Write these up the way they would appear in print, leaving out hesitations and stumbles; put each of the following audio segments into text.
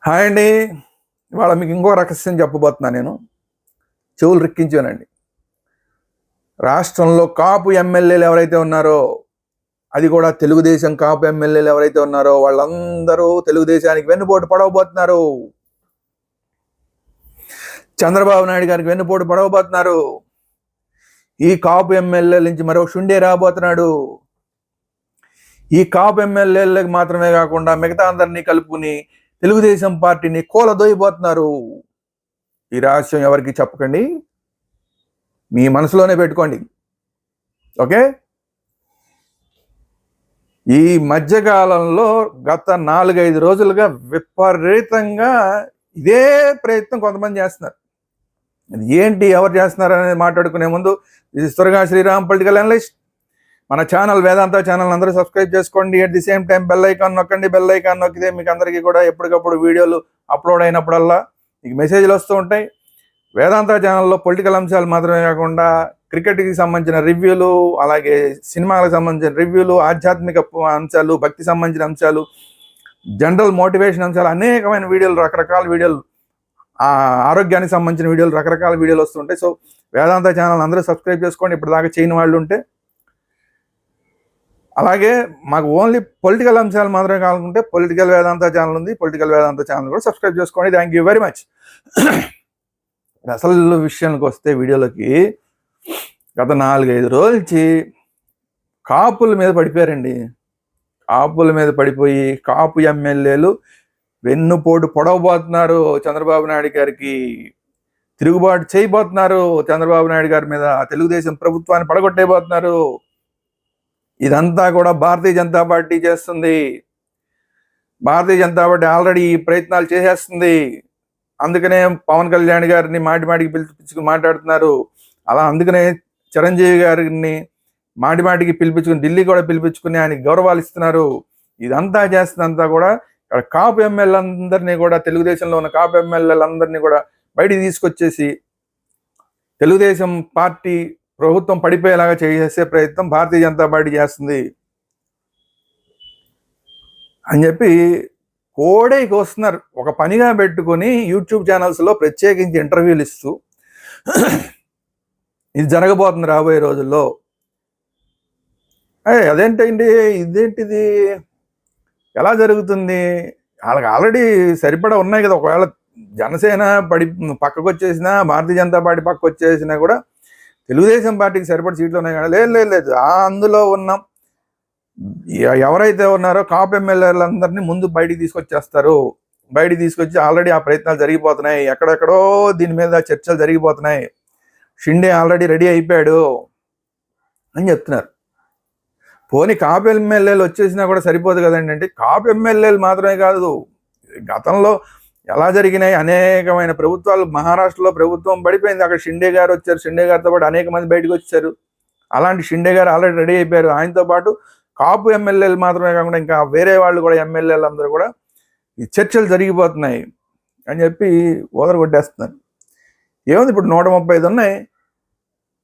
Hi అండి. ఇవాళ మీకు ఇంకో రహస్యం చెప్పబోతున్నా నేను. చెవులు రిక్కించానండి. రాష్ట్రంలో కాపు ఎమ్మెల్యేలు ఎవరైతే ఉన్నారో, అది కూడా తెలుగుదేశం కాపు ఎమ్మెల్యేలు ఎవరైతే ఉన్నారో వాళ్ళందరూ తెలుగుదేశానికి వెన్నుపోటు పడవబోతున్నారు. చంద్రబాబు నాయుడు గారికి వెన్నుపోటు పడవబోతున్నారు. ఈ కాపు ఎమ్మెల్యేల నుంచి మరో షుండే రాబోతున్నాడు. ఈ కాపు ఎమ్మెల్యేలకు మాత్రమే కాకుండా మిగతా అందరినీ కలుపుకుని తెలుగుదేశం పార్టీని కూలదోయబోతున్నారు. ఈ రహస్యం ఎవరికి చెప్పకండి, మీ మనసులోనే పెట్టుకోండి. ఓకే. ఈ మధ్యకాలంలో గత 4-5 రోజులుగా విపరీతంగా ఇదే ప్రయత్నం కొంతమంది చేస్తున్నారు. ఏంటి, ఎవరు చేస్తున్నారు అనేది మాట్లాడుకునే ముందు, ఇది త్వరగా శ్రీరామ్ పొలిటికల్ అనలిస్ట్. మన ఛానల్ వేదాంత ఛానల్ అందరూ సబ్స్క్రైబ్ చేసుకోండి. At the same time bell icon నొక్కండి. బెల్ ఐకాన్ నొక్కితే మీకు అందరికీ కూడా ఎప్పటికప్పుడు వీడియోలు అప్లోడ్ అయినప్పుడల్లా మీకు మెసేజ్లు వస్తూ ఉంటాయి. వేదాంత ఛానల్లో పొలిటికల్ అంశాలు మాత్రమే కాకుండా క్రికెట్కి సంబంధించిన రివ్యూలు, అలాగే సినిమాలకు సంబంధించిన రివ్యూలు, ఆధ్యాత్మిక అంశాలు, భక్తి సంబంధించిన అంశాలు, జనరల్ మోటివేషన్ అంశాలు, అనేకమైన వీడియోలు, రకరకాల వీడియోలు, ఆరోగ్యానికి సంబంధించిన వీడియోలు, రకరకాల వీడియోలు వస్తుంటాయి. సో వేదాంత ఛానల్ అందరూ సబ్స్క్రైబ్ చేసుకోండి, ఇప్పటిదాకా చేయని వాళ్ళు ఉంటే. అలాగే మాకు ఓన్లీ పొలిటికల్ అంశాలు మాత్రమే కావాలనుకుంటే పొలిటికల్ వేదాంత ఛానల్ ఉంది. పొలిటికల్ వేదాంత ఛానల్ కూడా సబ్స్క్రైబ్ చేసుకోండి. Thank you very much. అసలు విషయానికి వస్తే వీడియోలోకి, గత 4-5 రోజుల నుంచి కాపుల మీద పడిపోయారండి. కాపుల మీద పడిపోయి కాపు ఎమ్మెల్యేలు వెన్నుపోటు పొడవబోతున్నారు. చంద్రబాబు నాయుడు గారికి తిరుగుబాటు చేయబోతున్నారు. చంద్రబాబు నాయుడు గారి మీద తెలుగుదేశం ప్రభుత్వాన్ని పడగొట్టేయబోతున్నారు. ఇదంతా కూడా భారతీయ జనతా పార్టీ చేస్తుంది. భారతీయ జనతా పార్టీ ఆల్రెడీ ఈ ప్రయత్నాలు చేసేస్తుంది. అందుకనే పవన్ కళ్యాణ్ గారిని మాటికి పిలిపించుకుని మాట్లాడుతున్నారు. అలా అందుకనే చిరంజీవి గారిని మాటికి పిలిపించుకుని ఢిల్లీ కూడా పిలిపించుకుని ఆయనకి గౌరవాలు ఇస్తున్నారు. ఇదంతా చేస్తుందంతా కూడా కాపు ఎమ్మెల్యేలందరినీ కూడా, తెలుగుదేశంలో ఉన్న కాపు ఎమ్మెల్యేలందరినీ కూడా బయటికి తీసుకొచ్చేసి తెలుగుదేశం పార్టీ ప్రభుత్వం పడిపోయేలాగా చేసే ప్రయత్నం భారతీయ జనతా పార్టీ చేస్తుంది అని చెప్పి కోడైకి వస్తున్నారు. ఒక పనిగా పెట్టుకొని యూట్యూబ్ ఛానల్స్లో ప్రత్యేకించి ఇంటర్వ్యూలు ఇస్తూ ఇది జరగబోతుంది రాబోయే రోజుల్లో. అదేంటండి, ఇదేంటిది, ఎలా జరుగుతుంది? వాళ్ళకి ఆల్రెడీ సరిపడా ఉన్నాయి కదా. ఒకవేళ జనసేన పక్కకు వచ్చేసినా, భారతీయ జనతా పార్టీ పక్కకు వచ్చేసినా కూడా తెలుగుదేశం పార్టీకి సరిపడి సీట్లు ఉన్నాయి కదా. లేదు, అందులో ఉన్న ఎవరైతే ఉన్నారో కాపు ఎమ్మెల్యేలందరినీ ముందు బయటికి తీసుకొచ్చేస్తారు. బయటికి తీసుకొచ్చి ఆల్రెడీ ఆ ప్రయత్నాలు జరిగిపోతున్నాయి. ఎక్కడెక్కడో దీని మీద చర్చలు జరిగిపోతున్నాయి. షిండే ఆల్రెడీ రెడీ అయిపోయాడు అని చెప్తున్నారు. పోనీ కాపు ఎమ్మెల్యేలు వచ్చేసినా కూడా సరిపోదు కదండి. అంటే కాపు ఎమ్మెల్యేలు మాత్రమే కాదు, గతంలో ఎలా జరిగినాయి అనేకమైన ప్రభుత్వాలు. మహారాష్ట్రలో ప్రభుత్వం పడిపోయింది, అక్కడ షిండే గారు వచ్చారు. షిండే గారితో పాటు అనేక మంది బయటకు వచ్చారు. అలాంటి షిండే గారు ఆల్రెడీ రెడీ అయిపోయారు. ఆయనతో పాటు కాపు ఎమ్మెల్యేలు మాత్రమే కాకుండా ఇంకా వేరే వాళ్ళు కూడా, ఎమ్మెల్యేలు అందరూ కూడా ఈ చర్చలు జరిగిపోతున్నాయి అని చెప్పి ఓదరగొట్టేస్తున్నారు. ఏముంది, ఇప్పుడు 135 ఉన్నాయి.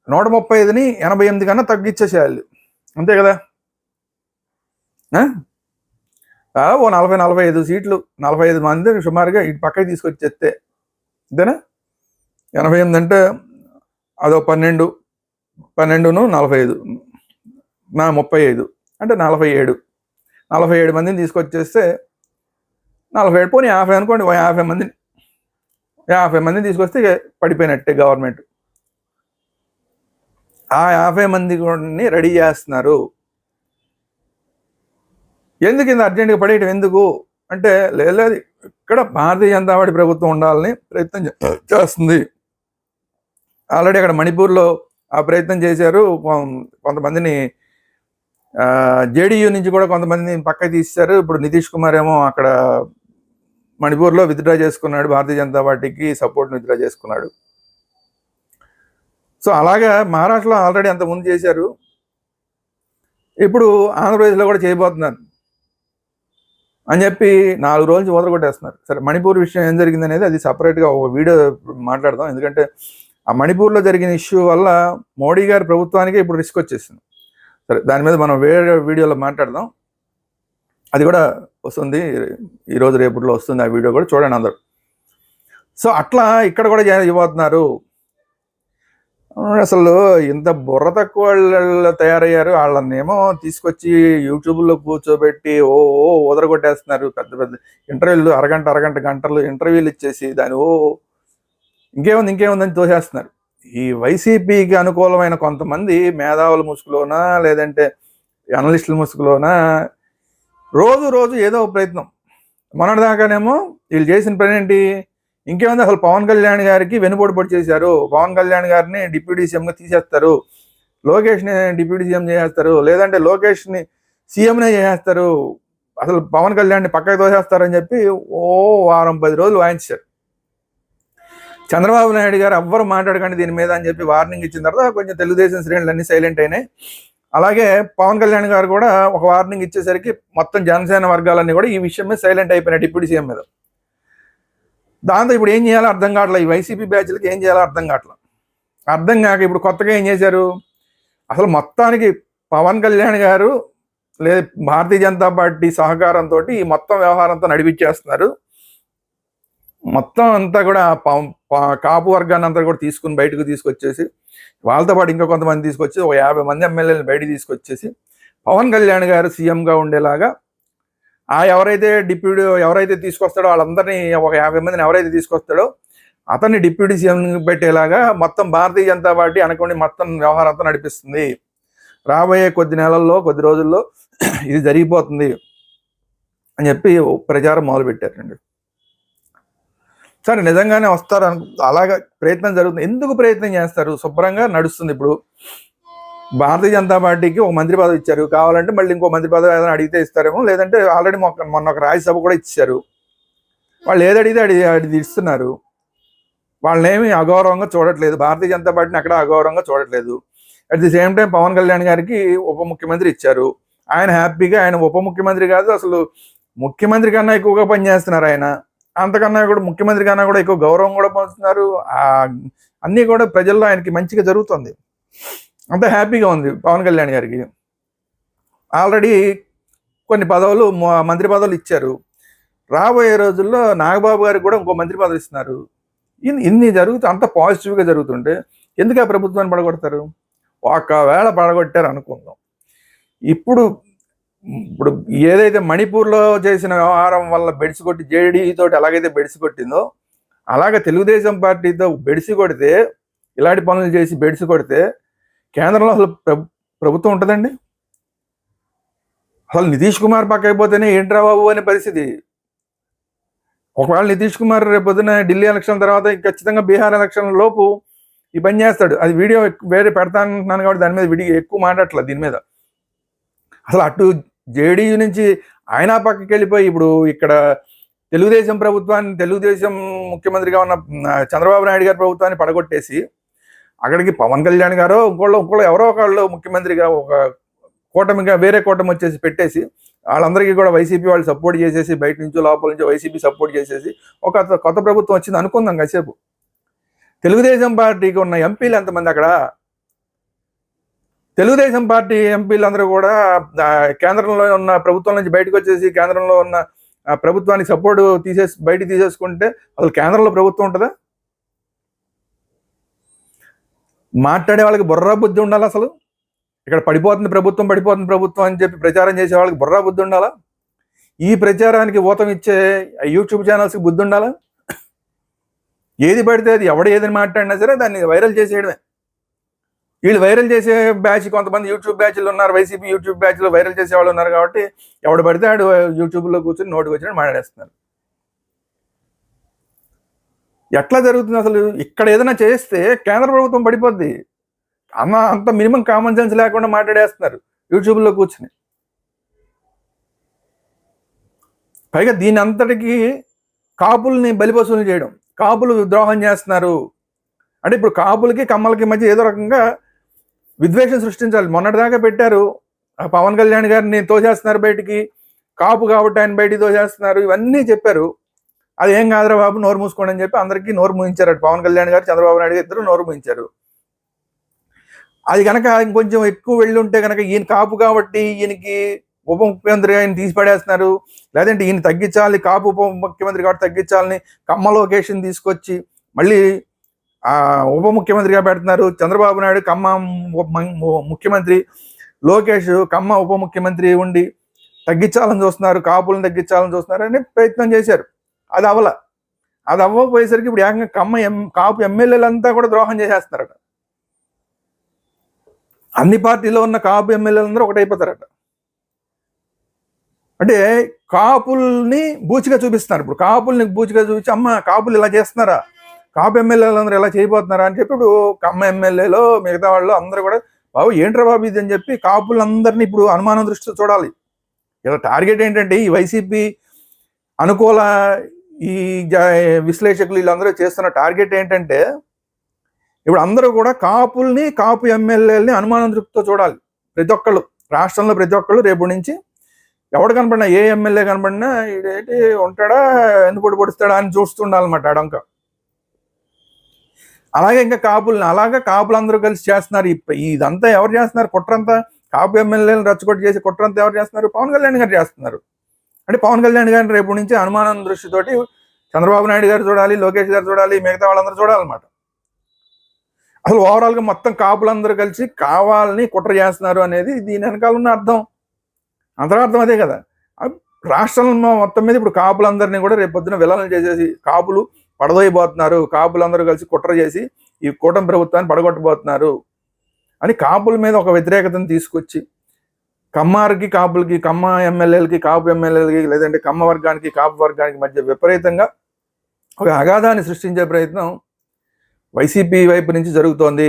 135ని 88 కన్నా తగ్గించేసేయాలి, అంతే కదా. ఓ 40-45 సీట్లు, 45 మంది సుమారుగా ఇటు పక్కకి తీసుకొచ్చేస్తే అంతేనా. 88 అంటే అదో 12, 45 నా 35 అంటే 47 మందిని తీసుకొచ్చేస్తే 47 పోనీ 50 అనుకోండి. 50 మందిని తీసుకొస్తే పడిపోయినట్టే గవర్నమెంట్. ఆ 50 మంది కూడా రెడీ చేస్తున్నారు. ఎందుకు ఇంత అర్జెంటుగా పడేయటం ఎందుకు అంటే, లేదు ఇక్కడ భారతీయ జనతా పార్టీ ప్రభుత్వం ఉండాలని ప్రయత్నం చేస్తుంది. ఆల్రెడీ అక్కడ మణిపూర్లో ఆ ప్రయత్నం చేశారు. కొంతమందిని జేడీయూ నుంచి కూడా కొంతమందిని పక్కకి తీశారు. ఇప్పుడు నితీష్ కుమార్ ఏమో అక్కడ మణిపూర్లో విత్డ్రా చేసుకున్నాడు, భారతీయ జనతా పార్టీకి సపోర్ట్ని విత్డ్రా చేసుకున్నాడు. సో అలాగా మహారాష్ట్రలో ఆల్రెడీ అంతకుముందు చేశారు. ఇప్పుడు ఆంధ్రప్రదేశ్లో కూడా చేయబోతున్నారు అని చెప్పి 4 రోజులు నుంచి వదలగొట్టేస్తున్నారు. సరే, మణిపూర్ విషయం ఏం జరిగింది అనేది అది సపరేట్గా ఒక వీడియో మాట్లాడదాం. ఎందుకంటే ఆ మణిపూర్లో జరిగిన ఇష్యూ వల్ల మోడీ గారి ప్రభుత్వానికి ఇప్పుడు రిస్క్ వచ్చేసింది. సరే, దాని మీద మనం వేరే వీడియోలో మాట్లాడదాం. అది కూడా వస్తుంది, ఈరోజు రేపట్లో వస్తుంది ఆ వీడియో కూడా చూడండి అందరు. సో అట్లా ఇక్కడ కూడా ఇవ్వబోతున్నారు. అసలు ఇంత బుర్ర తక్కువ వాళ్ళు తయారయ్యారు. వాళ్ళనేమో తీసుకొచ్చి యూట్యూబ్లో కూర్చోబెట్టి ఓ ఊదరగొట్టేస్తున్నారు. పెద్ద పెద్ద ఇంటర్వ్యూలు అరగంట గంటలు ఇంటర్వ్యూలు ఇచ్చేసి దాని ఇంకేముందని తోసేస్తున్నారు. ఈ వైసీపీకి అనుకూలమైన కొంతమంది మేధావుల ముసుగులోనా లేదంటే అనలిస్టుల ముసుగులోనా రోజు ఏదో ప్రయత్నం. మొన్నటిదాకానేమో వీళ్ళు చేసిన పని ఏంటి, ఇంకేముంది, అసలు పవన్ కళ్యాణ్ గారికి వెనుపోటు పొడి చేశారు. పవన్ కళ్యాణ్ గారిని డిప్యూటీ సీఎంగా తీసేస్తారు, లోకేష్ని డిప్యూటీ సీఎం చేసేస్తారు, లేదంటే లోకేష్ని సీఎంనే చేసేస్తారు, అసలు పవన్ కళ్యాణ్ని పక్కకి తోసేస్తారని చెప్పి వారం 10 రోజులు వాయించారు. చంద్రబాబు నాయుడు గారు ఎవ్వరు మాట్లాడకండి దీని మీద అని చెప్పి వార్నింగ్ ఇచ్చిన తర్వాత కొంచెం తెలుగుదేశం శ్రేణులన్నీ సైలెంట్ అయినాయి. అలాగే పవన్ కళ్యాణ్ గారు కూడా ఒక వార్నింగ్ ఇచ్చేసరికి మొత్తం జనసేన వర్గాలన్నీ కూడా ఈ విషయం మీద సైలెంట్ అయిపోయినాయి డిప్యూటీ సీఎం మీద. దాంతో ఇప్పుడు ఏం చేయాలో అర్థం కావట్లేదు, ఈ వైసీపీ బ్యాచ్లకి ఏం చేయాలో అర్థం కావట్లేదు. అర్థం కాక ఇప్పుడు కొత్తగా ఏం చేశారు, అసలు మొత్తానికి పవన్ కళ్యాణ్ గారు లేదా భారతీయ జనతా పార్టీ సహకారంతో ఈ మొత్తం వ్యవహారంతో నడిపించేస్తున్నారు. మొత్తం అంతా కూడా కాపు వర్గాన్ని అంతా కూడా తీసుకుని బయటకు తీసుకొచ్చేసి వాళ్ళతో పాటు ఇంకా కొంతమంది తీసుకొచ్చి ఒక 50 మంది ఎమ్మెల్యేలను బయటకు తీసుకొచ్చేసి పవన్ కళ్యాణ్ గారు సీఎంగా ఉండేలాగా ఎవరైతే తీసుకొస్తాడో వాళ్ళందరినీ ఒక 50 మందిని ఎవరైతే తీసుకొస్తాడో అతన్ని డిప్యూటీ సీఎం పెట్టేలాగా మొత్తం భారతీయ జనతా పార్టీ అనుకోండి మొత్తం వ్యవహారంతో నడిపిస్తుంది. రాబోయే కొద్ది నెలల్లో కొద్ది రోజుల్లో ఇది జరిగిపోతుంది అని చెప్పి ప్రచారం మొదలుపెట్టారండి. సరే నిజంగానే వస్తారు అలాగా ప్రయత్నం జరుగుతుంది. ఎందుకు ప్రయత్నం చేస్తారు, శుభ్రంగా నడుస్తుంది. ఇప్పుడు భారతీయ జనతా పార్టీకి ఒక మంత్రి పదవి ఇచ్చారు, కావాలంటే మళ్ళీ ఇంకో మంత్రి పదవి ఏదైనా అడిగితే ఇస్తారేమో, లేదంటే ఆల్రెడీ మొన్న ఒక రాజ్యసభ కూడా ఇచ్చారు. వాళ్ళు ఏది అడిగితే అది ఇస్తున్నారు. వాళ్ళనేమి అగౌరవంగా చూడట్లేదు, భారతీయ జనతా పార్టీని అక్కడ అగౌరవంగా చూడట్లేదు. At the same time Pawan Kalyan గారికి ఉప ముఖ్యమంత్రి ఇచ్చారు. ఆయన హ్యాపీగా, ఆయన ఉప ముఖ్యమంత్రి కాదు అసలు ముఖ్యమంత్రి కన్నా ఎక్కువగా పనిచేస్తున్నారు. ఆయన అంతకన్నా కూడా ముఖ్యమంత్రి కన్నా కూడా ఎక్కువ గౌరవం కూడా పొందుతున్నారు. అన్నీ కూడా ప్రజల్లో ఆయనకి మంచిగా జరుగుతుంది, అంత హ్యాపీగా ఉంది పవన్ కళ్యాణ్ గారికి. ఆల్రెడీ కొన్ని పదవులు మంత్రి పదవులు ఇచ్చారు. రాబోయే రోజుల్లో నాగబాబు గారికి కూడా ఇంకో మంత్రి పదవి ఇస్తున్నారు. ఇన్ని అంత పాజిటివ్గా జరుగుతుంటే ఎందుకు ఆ ప్రభుత్వాన్ని పడగొడతారు? ఒకవేళ పడగొట్టారు అనుకుందాం, ఇప్పుడు ఏదైతే మణిపూర్లో చేసిన వ్యవహారం వల్ల బెడిసి కొట్టి జేడీతో ఎలాగైతే బెడిసి కొట్టిందో అలాగే తెలుగుదేశం పార్టీతో బెడిసి కొడితే, ఇలాంటి పనులు చేసి బెడిసి కొడితే కేంద్రంలో అసలు ప్రభుత్వం ఉంటుందండి? అసలు నితీష్ కుమార్ పక్క అయిపోతేనే ఏంట్రా బాబు అనే పరిస్థితి. ఒకవేళ నితీష్ కుమార్ రేపొద్దున ఢిల్లీ ఎలక్షన్ తర్వాత ఖచ్చితంగా బీహార్ ఎలక్షన్ లోపు ఈ పని చేస్తాడు. అది వీడియో వేరే పెడతానంటున్నాను కాబట్టి దాని మీద ఎక్కువ మాట్లాడట్లేదు దీని మీద. అసలు అటు జేడీయూ నుంచి ఆయన పక్కకి వెళ్ళిపోయి ఇప్పుడు ఇక్కడ తెలుగుదేశం ముఖ్యమంత్రిగా ఉన్న చంద్రబాబు నాయుడు గారి ప్రభుత్వాన్ని పడగొట్టేసి అక్కడికి పవన్ కళ్యాణ్ గారో ఇంకోళ్ళు ఎవరో ఒకళ్ళు ముఖ్యమంత్రిగా ఒక కూటమిగా వేరే కూటమి వచ్చేసి పెట్టేసి వాళ్ళందరికీ కూడా వైసీపీ వాళ్ళు సపోర్ట్ చేసేసి బయట నుంచి లోపల నుంచి వైసీపీ సపోర్ట్ చేసేసి ఒక కొత్త ప్రభుత్వం వచ్చింది అనుకుందాం. కాసేపు తెలుగుదేశం పార్టీకి ఉన్న ఎంపీలు ఎంతమంది అక్కడ? తెలుగుదేశం పార్టీ ఎంపీలందరూ కూడా కేంద్రంలో ఉన్న ప్రభుత్వం నుంచి బయటకు వచ్చేసి కేంద్రంలో ఉన్న ప్రభుత్వానికి సపోర్ట్ బయట తీసేసుకుంటే అసలు కేంద్రంలో ప్రభుత్వం ఉంటుందా? మాట్లాడే వాళ్ళకి బుర్రా బుద్ధి ఉండాలి. అసలు ఇక్కడ పడిపోతుంది ప్రభుత్వం అని చెప్పి ప్రచారం చేసే వాళ్ళకి బుర్రా బుద్ధి ఉండాలా? ఈ ప్రచారానికి ఊతం ఇచ్చే యూట్యూబ్ ఛానల్స్కి బుద్ధి ఉండాలా? ఏది పడితే అది ఎవడు ఏదని మాట్లాడినా సరే దాన్ని వైరల్ చేసేయడమే. వీళ్ళు వైరల్ చేసే బ్యాచ్ కొంతమంది యూట్యూబ్ బ్యాచ్లు ఉన్నారు, వైసీపీ యూట్యూబ్ బ్యాచ్లో వైరల్ చేసే వాళ్ళు ఉన్నారు కాబట్టి ఎవడు పడితే ఆడు యూట్యూబ్లో కూర్చొని నోటికి వచ్చినట్టు మాట్లాడేస్తున్నారు. ఎట్లా జరుగుతుంది అసలు? ఇక్కడ ఏదైనా చేస్తే కేంద్ర ప్రభుత్వం పడిపోద్ది. అంత మినిమం కామన్ సెన్స్ లేకుండా మాట్లాడేస్తున్నారు యూట్యూబ్లో కూర్చుని. పైగా దీని అంతటికి కాపుల్ని బలిపశువులు చేయడం, కాపులు ద్రోహం చేస్తున్నారు అంటే ఇప్పుడు కాపులకి కమ్మలకి మధ్య ఏదో రకంగా విద్వేషం సృష్టించాలి. మొన్నటిదాకా పెట్టారు పవన్ కళ్యాణ్ గారిని తోసేస్తున్నారు బయటికి, కాపు కాబట్టి ఆయన బయటికి తోసేస్తున్నారు, ఇవన్నీ చెప్పారు. అది ఏం కాదురా బాబు నోరు మూసుకోండి అని చెప్పి అందరికీ నోరు మూయించారు. పవన్ కళ్యాణ్ గారు చంద్రబాబు నాయుడు గారు ఇద్దరు నోరు మూయించారు. అది కనుక ఇంకొంచెం ఎక్కువ వెళ్ళి ఉంటే కనుక ఈయన కాపు కాబట్టి ఈయనకి ఉప ముఖ్యమంత్రి ఆయన తీసి పడేస్తున్నారు, లేదంటే ఈయన తగ్గించాలి, కాపు ఉప ముఖ్యమంత్రి కాబట్టి తగ్గించాలని కమ్మ లోకేష్ని తీసుకొచ్చి మళ్ళీ ఉప ముఖ్యమంత్రిగా పెడుతున్నారు. చంద్రబాబు నాయుడు కమ్మ ముఖ్యమంత్రి, లోకేష్ కమ్మ ఉప ముఖ్యమంత్రి ఉండి తగ్గించాలని చూస్తున్నారు, కాపులను తగ్గించాలని చూస్తున్నారు అని ప్రయత్నం చేశారు. అది అవ్వకపోయేసరికి ఇప్పుడు ఏకంగా కాపు ఎమ్మెల్యేలంతా కూడా ద్రోహం చేసేస్తున్నారట. అన్ని పార్టీలో ఉన్న కాపు ఎమ్మెల్యేలందరూ ఒకటైపోతారట. అంటే కాపుల్ని బూచిగా చూపిస్తున్నారు. ఇప్పుడు కాపుల్ని బూచిగా చూపించి అమ్మ కాపులు ఇలా చేస్తున్నారా, కాపు ఎమ్మెల్యేలందరూ ఇలా చేయబోతున్నారా అని చెప్పి ఇప్పుడు కమ్మ ఎమ్మెల్యేలో మిగతా వాళ్ళు అందరూ కూడా బాబు ఏంట్రా బాబు ఇది అని చెప్పి కాపులందరినీ ఇప్పుడు అనుమానం దృష్టితో చూడాలి. ఇలా టార్గెట్ ఏంటంటే ఈ వైసీపీ అనుకూల ఈ విశ్లేషకులు వీళ్ళందరూ చేస్తున్న టార్గెట్ ఏంటంటే ఇప్పుడు అందరూ కూడా కాపుల్ని, కాపు ఎమ్మెల్యేలని అనుమానం దృష్టితో చూడాలి. ప్రతి ఒక్కళ్ళు రాష్ట్రంలో ప్రతి ఒక్కళ్ళు రేపు నుంచి ఎవడు కనపడినా, ఏ ఎమ్మెల్యే కనపడినా ఇదేంటి ఉంటాడా, ఎందుకు పొడుస్తాడా అని చూస్తుండాలన్నమాట అడంక. అలాగే ఇంకా కాపులందరూ కలిసి చేస్తున్నారు. ఇదంతా ఎవరు చేస్తున్నారు? కుట్రంతా కాపు ఎమ్మెల్యేలను రచ్చగొట్టి చేసి కుట్రంతా ఎవరు చేస్తున్నారు? పవన్ కళ్యాణ్ గారు చేస్తున్నారు. అంటే పవన్ కళ్యాణ్ గారిని రేపు నుంచి అనుమానం దృష్టితోటి చంద్రబాబు నాయుడు గారు చూడాలి, లోకేష్ గారు చూడాలి, మిగతా వాళ్ళందరూ చూడాలన్నమాట. అసలు ఓవరాల్గా మొత్తం కాపులందరూ కలిసి కావాలని కుట్ర చేస్తున్నారు అనేది దీని వెనకాల ఉన్న అర్థం, అంతరార్థం అదే కదా. రాష్ట్రంలో మొత్తం మీద ఇప్పుడు కాపులందరినీ కూడా రేపు పొద్దున విలనం చేసేసి కాపులు పడదోయబోతున్నారు, కాపులందరూ కలిసి కుట్ర చేసి ఈ కూటమి ప్రభుత్వాన్ని పడగొట్టబోతున్నారు అని కాపుల మీద ఒక వ్యతిరేకతను తీసుకొచ్చి కమ్మారికి, కాపులకి, కమ్మ ఎమ్మెల్యేలకి, కాపు ఎమ్మెల్యేలకి, లేదంటే కమ్మ వర్గానికి, కాపు వర్గానికి మధ్య విపరీతంగా ఒక అగాధాన్ని సృష్టించే ప్రయత్నం వైసీపీ వైపు నుంచి జరుగుతోంది.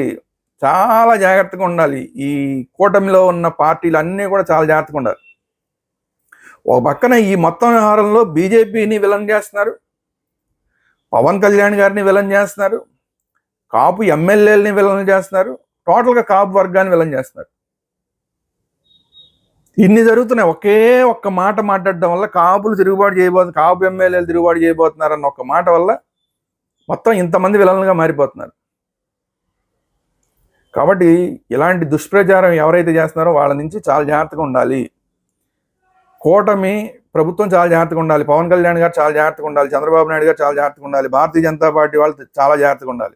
చాలా జాగ్రత్తగా ఉండాలి. ఈ కూటమిలో ఉన్న పార్టీలు అన్నీ కూడా చాలా జాగ్రత్తగా ఉండాలి. ఒక పక్కన ఈ మొత్తం వ్యవహారంలో బీజేపీని విలన్ చేస్తున్నారు, పవన్ కళ్యాణ్ గారిని విలన్ చేస్తున్నారు, కాపు ఎమ్మెల్యేలని విలన్ చేస్తున్నారు, టోటల్గా కాపు వర్గాన్ని విలన్ చేస్తున్నారు. ఇన్ని జరుగుతున్నాయి. ఒక్క మాట మాట్లాడడం వల్ల కాపులు తిరుగుబాటు చేయబోతున్నారు, కాపు ఎమ్మెల్యేలు తిరుగుబాటు చేయబోతున్నారు అన్న ఒక్క మాట వల్ల మొత్తం ఇంతమంది విలన్లుగా మారిపోతున్నారు. కాబట్టి ఇలాంటి దుష్ప్రచారం ఎవరైతే చేస్తున్నారో వాళ్ళ నుంచి చాలా జాగ్రత్తగా ఉండాలి. కూటమి ప్రభుత్వం చాలా జాగ్రత్తగా ఉండాలి, పవన్ కళ్యాణ్ గారు చాలా జాగ్రత్తగా ఉండాలి, చంద్రబాబు నాయుడు గారు చాలా జాగ్రత్తగా ఉండాలి, భారతీయ జనతా పార్టీ వాళ్ళు చాలా జాగ్రత్తగా ఉండాలి.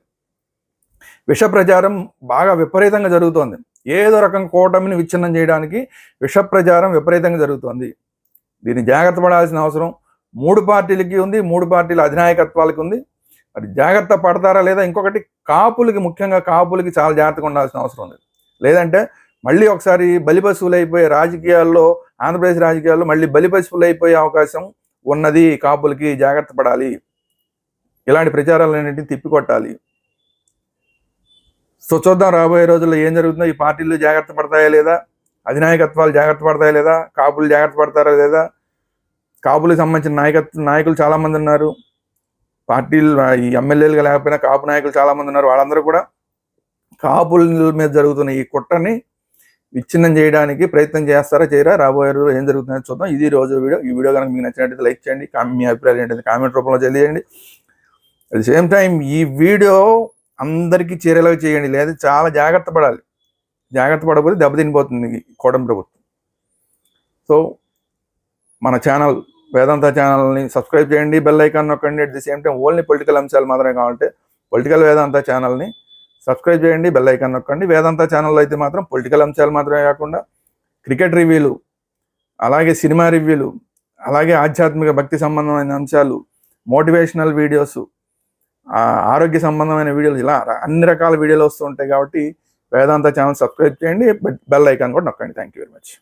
విష ప్రచారం బాగా విపరీతంగా జరుగుతోంది. ఏదో రకం కూటమిని విచ్ఛిన్నం చేయడానికి విష ప్రచారం విపరీతంగా జరుగుతోంది. దీన్ని జాగ్రత్త పడాల్సిన అవసరం 3 పార్టీలకి ఉంది, 3 పార్టీల అధినాయకత్వాలకి ఉంది. మరి జాగ్రత్త పడతారా లేదా? ఇంకొకటి కాపులకి, ముఖ్యంగా కాపులకి చాలా జాగ్రత్తగా ఉండాల్సిన అవసరం ఉంది. లేదంటే మళ్ళీ ఒకసారి బలిపశువులైపోయే రాజకీయాల్లో, ఆంధ్రప్రదేశ్ రాజకీయాల్లో మళ్ళీ బలిపశువులైపోయే అవకాశం ఉన్నది. కాపులకి జాగ్రత్త పడాలి. ఇలాంటి ప్రచారాలన్నింటినీ తిప్పికొట్టాలి. సో చూద్దాం రాబోయే రోజుల్లో ఏం జరుగుతుందో. ఈ పార్టీలు జాగ్రత్త పడతాయా లేదా, అధినాయకత్వాలు జాగ్రత్త పడతాయా లేదా, కాపులు జాగ్రత్త పడతారా లేదా? కాపులకు సంబంధించిన నాయకులు చాలామంది ఉన్నారు. పార్టీలు ఈ ఎమ్మెల్యేలుగా లేకపోయినా కాపు నాయకులు చాలామంది ఉన్నారు. వాళ్ళందరూ కూడా కాపుల మీద జరుగుతున్న ఈ కుట్రని విచ్ఛిన్నం చేయడానికి ప్రయత్నం చేస్తారా చేయరా, రాబోయే రోజుల్లో ఏం జరుగుతుందో చూద్దాం. ఇది రోజు వీడియో. ఈ వీడియో కనుక మీకు నచ్చినట్టయితే లైక్ చేయండి, మీ అభిప్రాయాలు ఏంటంటే కామెంట్ రూపంలో తెలియజేయండి. అట్ ది సేమ్ టైం ఈ వీడియో అందరికీ చేరేలాగా చేయండి. లేదా చాలా జాగ్రత్త పడాలి. జాగ్రత్త పడకపోతే దెబ్బతినిపోతుంది కూటమి ప్రభుత్వం. సో మన ఛానల్ వేదాంత ఛానల్ని సబ్స్క్రైబ్ చేయండి, బెల్ ఐకాన్ నొక్కండి. At the same time only political అంశాలు మాత్రమే కావాలంటే పొలిటికల్ వేదాంత ఛానల్ని సబ్స్క్రైబ్ చేయండి, బెల్ ఐకాన్ నొక్కండి. వేదాంత ఛానల్లో అయితే మాత్రం పొలిటికల్ అంశాలు మాత్రమే కాకుండా క్రికెట్ రివ్యూలు, అలాగే సినిమా రివ్యూలు, అలాగే ఆధ్యాత్మిక భక్తి సంబంధమైన అంశాలు, మోటివేషనల్ వీడియోస్, ఆరోగ్య సంబంధమైన వీడియోలు, ఇలా అన్ని రకాల వీడియోలు వస్తూ ఉంటాయి. కాబట్టి వేదాంత ఛానల్ సబ్స్క్రైబ్ చేయండి, బెల్ ఐకాన్ కూడా నొక్కండి. Thank you very much.